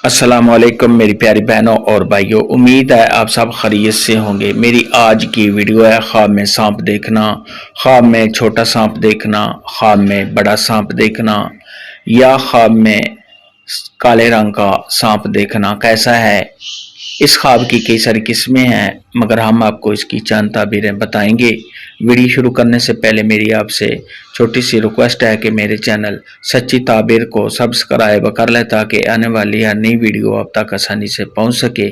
السلام علیکم میری پیاری بہنوں اور بھائیوں، امید ہے آپ سب خیریت سے ہوں گے۔ میری آج کی ویڈیو ہے خواب میں سانپ دیکھنا، خواب میں چھوٹا سانپ دیکھنا، خواب میں بڑا سانپ دیکھنا یا خواب میں کالے رنگ کا سانپ دیکھنا کیسا ہے۔ اس خواب کی کئی ساری قسمیں ہیں، مگر ہم آپ کو اس کی چند تعبیریں بتائیں گے۔ ویڈیو شروع کرنے سے پہلے میری آپ سے چھوٹی سی ریکویسٹ ہے کہ میرے چینل سچی تعبیر کو سبسکرائب کر لیں تاکہ آنے والی ہر نئی ویڈیو آپ تک آسانی سے پہنچ سکے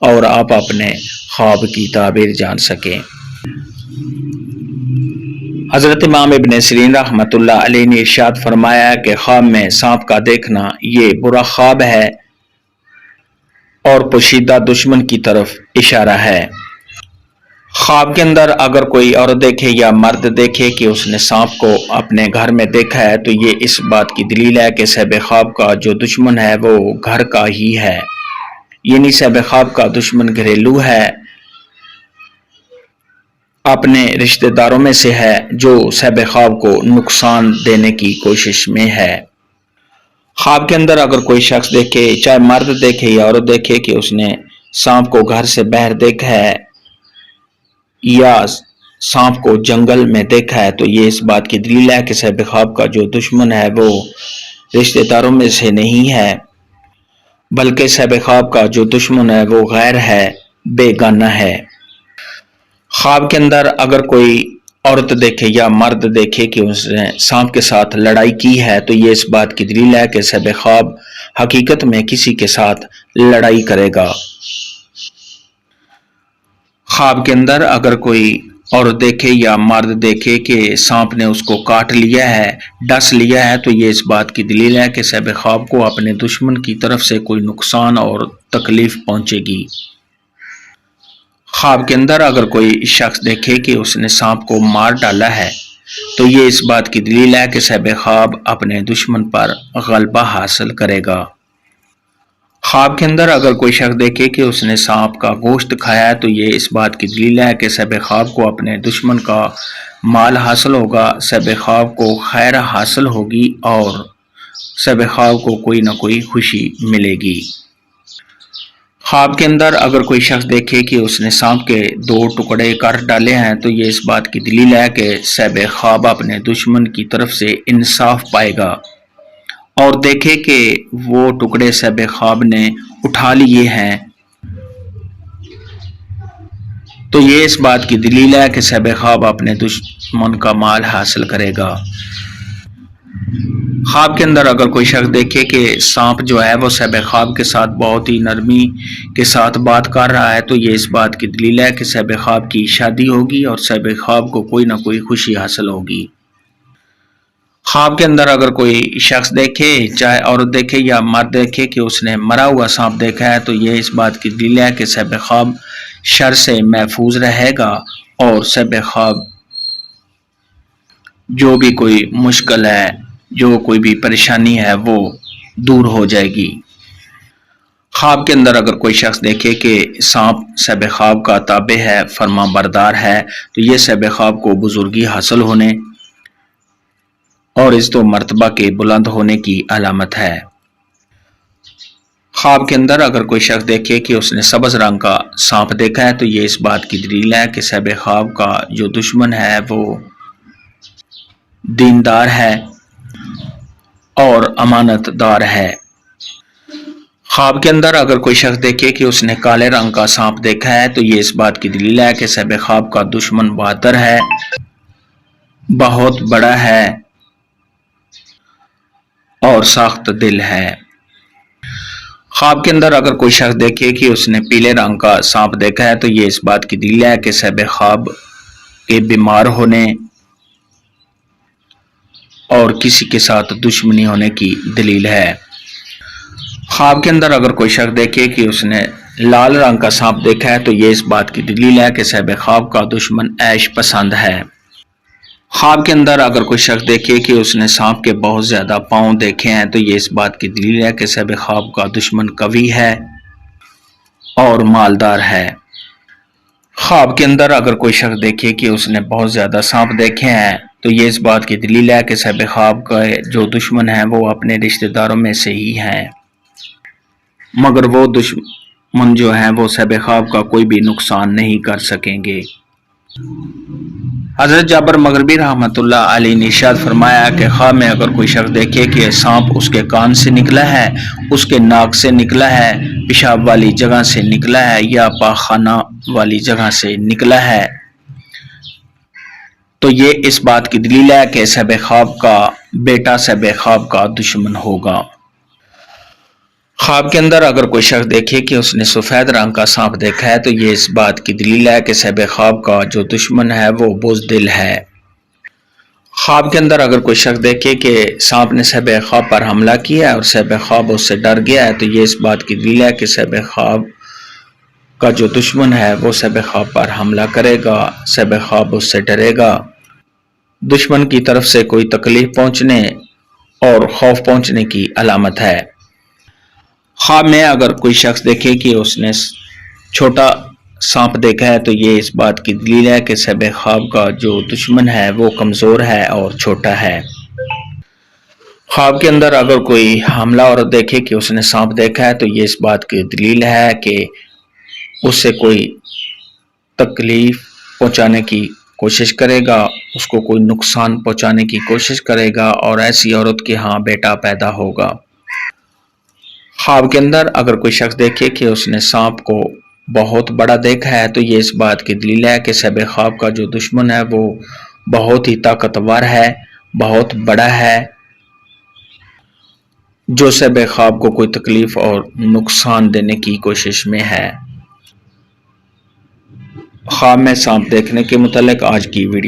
اور آپ اپنے خواب کی تعبیر جان سکیں۔ حضرت امام ابن سیرین رحمۃ اللہ علیہ نے ارشاد فرمایا کہ خواب میں سانپ کا دیکھنا یہ برا خواب ہے اور پوشیدہ دشمن کی طرف اشارہ ہے۔ خواب کے اندر اگر کوئی عورت دیکھے یا مرد دیکھے کہ اس نے سانپ کو اپنے گھر میں دیکھا ہے تو یہ اس بات کی دلیل ہے کہ صاحب خواب کا جو دشمن ہے وہ گھر کا ہی ہے، یعنی صاحب خواب کا دشمن گھریلو ہے، اپنے رشتہ داروں میں سے ہے جو صاحب خواب کو نقصان دینے کی کوشش میں ہے۔ خواب کے اندر اگر کوئی شخص دیکھے، چاہے مرد دیکھے یا عورت دیکھے کہ اس نے سانپ کو گھر سے باہر دیکھا ہے یا سانپ کو جنگل میں دیکھا ہے تو یہ اس بات کی دلیل ہے کہ صاحب خواب کا جو دشمن ہے وہ رشتہ داروں میں سے نہیں ہے، بلکہ صاحب خواب کا جو دشمن ہے وہ غیر ہے، بیگانہ ہے۔ خواب کے اندر اگر کوئی عورت دیکھے یا مرد دیکھے کہ اس نے سانپ کے ساتھ لڑائی کی ہے تو یہ اس بات کی دلیل ہے کہ صاحب خواب حقیقت میں کسی کے ساتھ لڑائی کرے گا۔ خواب کے اندر اگر کوئی عورت دیکھے یا مرد دیکھے کہ سانپ نے اس کو کاٹ لیا ہے، ڈس لیا ہے تو یہ اس بات کی دلیل ہے کہ صاحب خواب کو اپنے دشمن کی طرف سے کوئی نقصان اور تکلیف پہنچے گی۔ خواب کے اندر اگر کوئی شخص دیکھے کہ اس نے سانپ کو مار ڈالا ہے تو یہ اس بات کی دلیل ہے کہ صاحب خواب اپنے دشمن پر غلبہ حاصل کرے گا۔ خواب کے اندر اگر کوئی شخص دیکھے کہ اس نے سانپ کا گوشت کھایا ہے تو یہ اس بات کی دلیل ہے کہ صاحب خواب کو اپنے دشمن کا مال حاصل ہوگا، صاحب خواب کو خیر حاصل ہوگی اور صاحب خواب کو کوئی نہ کوئی خوشی ملے گی۔ خواب کے اندر اگر کوئی شخص دیکھے کہ اس نے سانپ کے 2 ٹکڑے کر ڈالے ہیں تو یہ اس بات کی دلیل ہے کہ صاحب خواب اپنے دشمن کی طرف سے انصاف پائے گا، اور دیکھے کہ وہ ٹکڑے صاحب خواب نے اٹھا لیے ہیں تو یہ اس بات کی دلیل ہے کہ صاحب خواب اپنے دشمن کا مال حاصل کرے گا۔ خواب کے اندر اگر کوئی شخص دیکھے کہ سانپ جو ہے وہ صاحب خواب کے ساتھ بہت ہی نرمی کے ساتھ بات کر رہا ہے تو یہ اس بات کی دلیل ہے کہ صاحب خواب کی شادی ہوگی اور صاحب خواب کو کوئی نہ کوئی خوشی حاصل ہوگی۔ خواب کے اندر اگر کوئی شخص دیکھے، چاہے عورت دیکھے یا مرد دیکھے کہ اس نے مرا ہوا سانپ دیکھا ہے تو یہ اس بات کی دلیل ہے کہ صاحب خواب شر سے محفوظ رہے گا اور صاحب خواب جو بھی کوئی مشکل ہے، جو کوئی بھی پریشانی ہے وہ دور ہو جائے گی۔ خواب کے اندر اگر کوئی شخص دیکھے کہ سانپ صاحب خواب کا تابع ہے، فرما بردار ہے تو یہ صاحب خواب کو بزرگی حاصل ہونے اور عزت و مرتبہ کے بلند ہونے کی علامت ہے۔ خواب کے اندر اگر کوئی شخص دیکھے کہ اس نے سبز رنگ کا سانپ دیکھا ہے تو یہ اس بات کی دلیل ہے کہ صاحب خواب کا جو دشمن ہے وہ دیندار ہے اور امانت دار ہے۔ خواب کے اندر اگر کوئی شخص دیکھے کہ اس نے کالے رنگ کا سانپ دیکھا ہے تو یہ اس بات کی دلیل ہے کہ صاحب خواب کا دشمن بہادر ہے، بہت بڑا ہے اور سخت دل ہے۔ خواب کے اندر اگر کوئی شخص دیکھے کہ اس نے پیلے رنگ کا سانپ دیکھا ہے تو یہ اس بات کی دلیل ہے کہ صاحب خواب کے بیمار ہونے اور کسی کے ساتھ دشمنی ہونے کی دلیل ہے۔ خواب کے اندر اگر کوئی شخص دیکھے کہ اس نے لال رنگ کا سانپ دیکھا ہے تو یہ اس بات کی دلیل ہے کہ صاحب خواب کا دشمن عیش پسند ہے۔ خواب کے اندر اگر کوئی شخص دیکھے کہ اس نے سانپ کے بہت زیادہ پاؤں دیکھے ہیں تو یہ اس بات کی دلیل ہے کہ صاحب خواب کا دشمن قوی ہے اور مالدار ہے۔ خواب کے اندر اگر کوئی شخص دیکھے کہ اس نے بہت زیادہ سانپ دیکھے ہیں تو یہ اس بات کی دلیل ہے کہ صاحب خواب کا جو دشمن ہے وہ اپنے رشتہ داروں میں سے ہی ہیں۔ مگر وہ دشمن جو ہیں وہ صاحب خواب کا کوئی بھی نقصان نہیں کر سکیں گے۔ حضرت جابر مغربی رحمۃ اللہ علیہ نے ارشاد فرمایا کہ خواب میں اگر کوئی شخص دیکھے کہ سانپ اس کے کان سے نکلا ہے، اس کے ناک سے نکلا ہے، پیشاب والی جگہ سے نکلا ہے یا پاخانہ والی جگہ سے نکلا ہے، تو یہ اس بات کی دلیل ہے کہ صاحب خواب کا بیٹا صاحب خواب کا دشمن ہوگا۔ خواب کے اندر اگر کوئی شخص دیکھے کہ اس نے سفید رنگ کا سانپ دیکھا ہے تو یہ اس بات کی دلیل ہے کہ صاحب خواب کا جو دشمن ہے وہ بزدل ہے۔ خواب کے اندر اگر کوئی شخص دیکھے کہ سانپ نے صاحب خواب پر حملہ کیا ہے اور صاحب خواب اس سے ڈر گیا ہے تو یہ اس بات کی دلیل ہے کہ صاحب خواب کا جو دشمن ہے وہ صاحب خواب پر حملہ کرے گا، صاحب خواب اس سے ڈرے گا۔ دشمن کی طرف سے کوئی تکلیف پہنچنے اور خوف پہنچنے کی علامت ہے۔ خواب میں اگر کوئی شخص دیکھے کہ اس نے چھوٹا سانپ دیکھا ہے تو یہ اس بات کی دلیل ہے کہ صاحب خواب کا جو دشمن ہے وہ کمزور ہے اور چھوٹا ہے۔ خواب کے اندر اگر کوئی حاملہ عورت دیکھے کہ اس نے سانپ دیکھا ہے تو یہ اس بات کی دلیل ہے کہ اس سے کوئی تکلیف پہنچانے کی کوشش کرے گا، اس کو کوئی نقصان پہنچانے کی کوشش کرے گا اور ایسی عورت کے ہاں بیٹا پیدا ہوگا۔ خواب کے اندر اگر کوئی شخص دیکھے کہ اس نے سانپ کو بہت بڑا دیکھا ہے تو یہ اس بات کی دلیل ہے کہ صاحب خواب کا جو دشمن ہے وہ بہت ہی طاقتور ہے، بہت بڑا ہے، جو صاحب خواب کو کوئی تکلیف اور نقصان دینے کی کوشش میں ہے۔ خواب میں سانپ دیکھنے کے متعلق آج کی ویڈیو